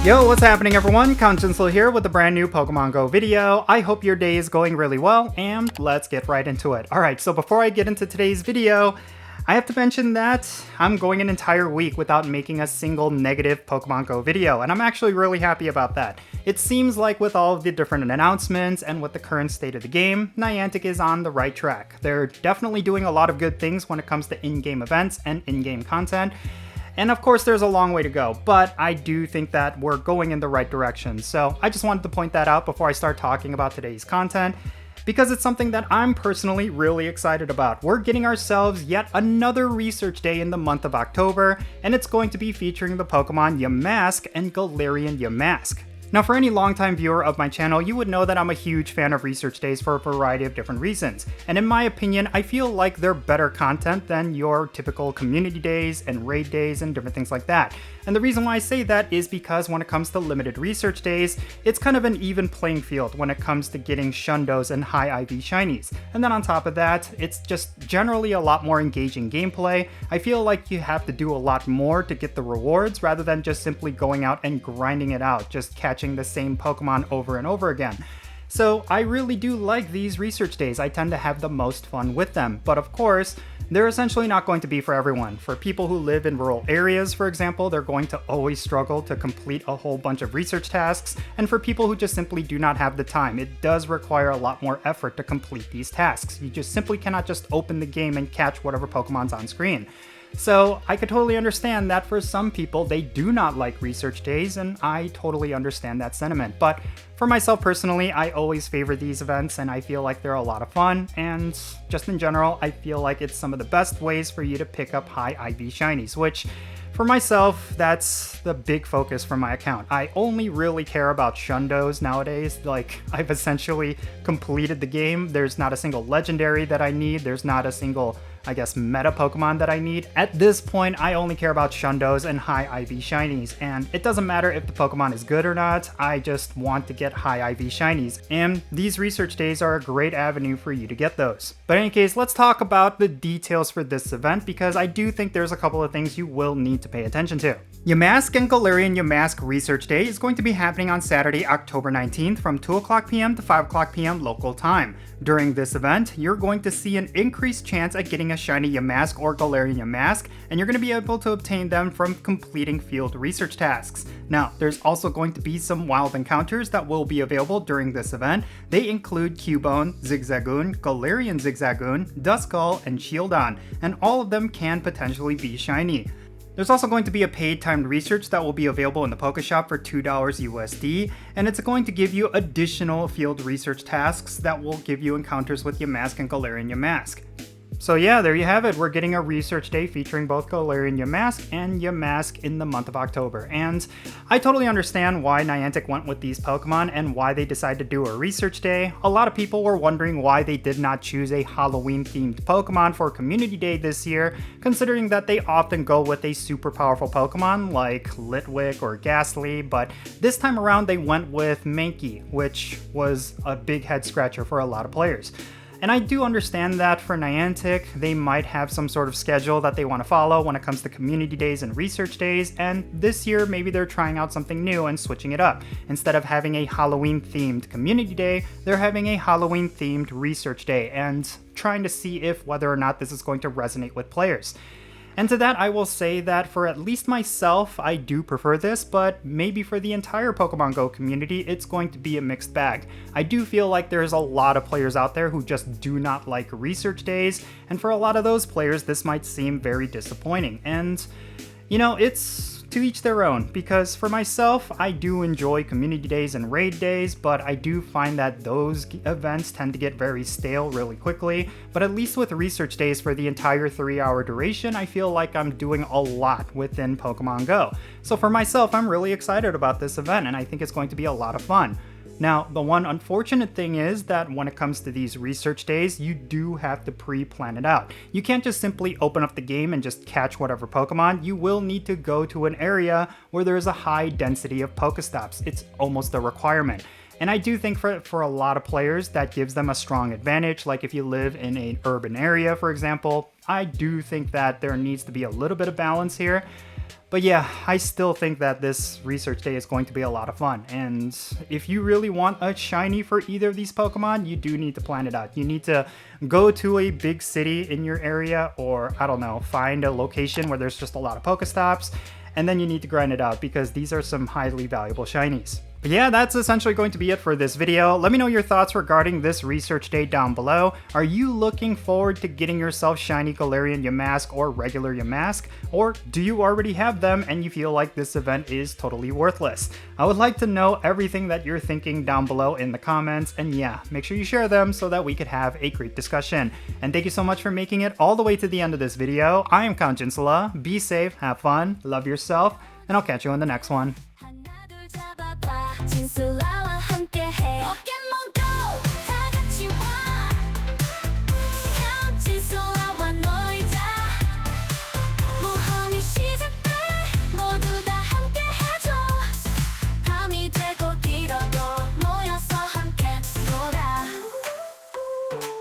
Yo, what's happening everyone? Jinsula here with a brand new Pokemon Go video. I hope your day is going really well, and let's get right into it. Alright, so before I get into today's video, I have to mention that I'm going an entire week without making a single negative Pokemon Go video, and I'm actually really happy about that. It seems like with all of the different announcements and with the current state of the game, Niantic is on the right track. They're definitely doing a lot of good things when it comes to in-game events and in-game content. And of course, there's a long way to go, but I do think that we're going in the right direction. So I just wanted to point that out before I start talking about today's content, because it's something that I'm personally really excited about. We're getting ourselves yet another research day in the month of October, and it's going to be featuring the Pokemon Yamask and Galarian Yamask. Now, for any longtime viewer of my channel, you would know that I'm a huge fan of research days for a variety of different reasons. And in my opinion, I feel like they're better content than your typical community days and raid days and different things like that. And the reason why I say that is because when it comes to limited research days, it's kind of an even playing field when it comes to getting Shundos and high IV shinies. And then on top of that, it's just generally a lot more engaging gameplay. I feel like you have to do a lot more to get the rewards rather than just simply going out and grinding it out, just catching the same Pokemon over and over again. So I really do like these research days. I tend to have the most fun with them, but of course, they're essentially not going to be for everyone. For people who live in rural areas, for example, they're going to always struggle to complete a whole bunch of research tasks, and for people who just simply do not have the time, it does require a lot more effort to complete these tasks. You just simply cannot just open the game and catch whatever Pokemon's on screen. So I could totally understand that for some people they do not like research days, and I totally understand that sentiment. But for myself personally, I always favor these events and I feel like they're a lot of fun, and just in general, I feel like it's some of the best ways for you to pick up high IV shinies, which for myself, that's the big focus for my account. I only really care about Shundos nowadays. Like, I've essentially completed the game. There's not a single legendary that I need. There's not a single, I guess, meta Pokemon that I need. At this point, I only care about Shundos and high IV shinies, and it doesn't matter if the Pokemon is good or not, I just want to get high IV shinies, and these research days are a great avenue for you to get those. But in any case, let's talk about the details for this event, because I do think there's a couple of things you will need to pay attention to. Yamask and Galarian Yamask Research Day is going to be happening on Saturday, October 19th from 2 o'clock p.m. to 5 o'clock p.m. local time. During this event, you're going to see an increased chance at getting a shiny Yamask or Galarian Yamask, and you're going to be able to obtain them from completing field research tasks. Now, there's also going to be some wild encounters that will be available during this event. They include Cubone, Zigzagoon, Galarian Zigzagoon, Duskull, and Shieldon, and all of them can potentially be shiny. There's also going to be a paid timed research that will be available in the Pokeshop for $2 USD, and it's going to give you additional field research tasks that will give you encounters with Yamask and Galarian Yamask. So yeah, there you have it. We're getting a research day featuring both Galarian Yamask and Yamask in the month of October. And I totally understand why Niantic went with these Pokemon and why they decided to do a research day. A lot of people were wondering why they did not choose a Halloween-themed Pokemon for Community Day this year, considering that they often go with a super powerful Pokemon like Litwick or Ghastly, but this time around they went with Mankey, which was a big head-scratcher for a lot of players. And I do understand that for Niantic, they might have some sort of schedule that they want to follow when it comes to community days and research days, and this year maybe they're trying out something new and switching it up. Instead of having a Halloween-themed community day, they're having a Halloween-themed research day and trying to see if whether or not this is going to resonate with players. And to that, I will say that for at least myself, I do prefer this, but maybe for the entire Pokemon Go community, it's going to be a mixed bag. I do feel like there's a lot of players out there who just do not like research days, and for a lot of those players, this might seem very disappointing. And, you know, it's to each their own, because for myself, I do enjoy community days and raid days, but I do find that those events tend to get very stale really quickly. But at least with research days for the entire 3-hour duration, I feel like I'm doing a lot within Pokemon Go. So for myself, I'm really excited about this event, and I think it's going to be a lot of fun. Now, the one unfortunate thing is that when it comes to these research days, you do have to pre-plan it out. You can't just simply open up the game and just catch whatever Pokemon. You will need to go to an area where there is a high density of Pokestops. It's almost a requirement. And I do think for a lot of players, that gives them a strong advantage. Like if you live in an urban area, for example, I do think that there needs to be a little bit of balance here. But yeah, I still think that this research day is going to be a lot of fun. And if you really want a shiny for either of these Pokemon, you do need to plan it out. You need to go to a big city in your area, or I don't know, find a location where there's just a lot of Pokestops, and then you need to grind it out because these are some highly valuable shinies. But yeah, that's essentially going to be it for this video. Let me know your thoughts regarding this research day down below. Are you looking forward to getting yourself shiny Galarian Yamask or regular Yamask? Or do you already have them and you feel like this event is totally worthless? I would like to know everything that you're thinking down below in the comments, and yeah, make sure you share them so that we could have a great discussion. And thank you so much for making it all the way to the end of this video. I am Count Jinsula. Be safe, have fun, love yourself, and I'll catch you in the next one. Jinsula